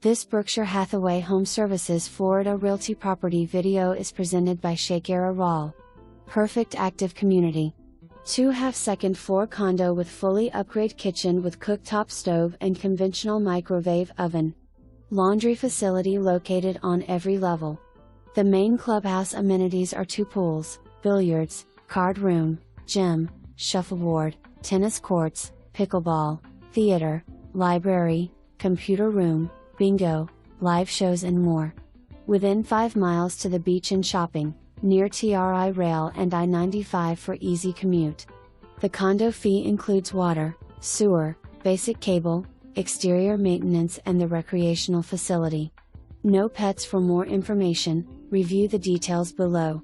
This Berkshire Hathaway HomeServices Florida Realty property video is presented by Shakearah Rolle. Perfect active community. 2.5 second floor condo with fully upgrade kitchen with cooktop stove and conventional microwave oven. Laundry facility located on every level. The main clubhouse amenities are 2 pools, billiards, card room, gym, shuffleboard, tennis courts, pickleball, theater, library, computer room, bingo, live shows and more. Within 5 miles to the beach and shopping, near TRI Rail and I-95 for easy commute. The condo fee includes water, sewer, basic cable, exterior maintenance and the recreational facility. No pets. For more information, review the details below.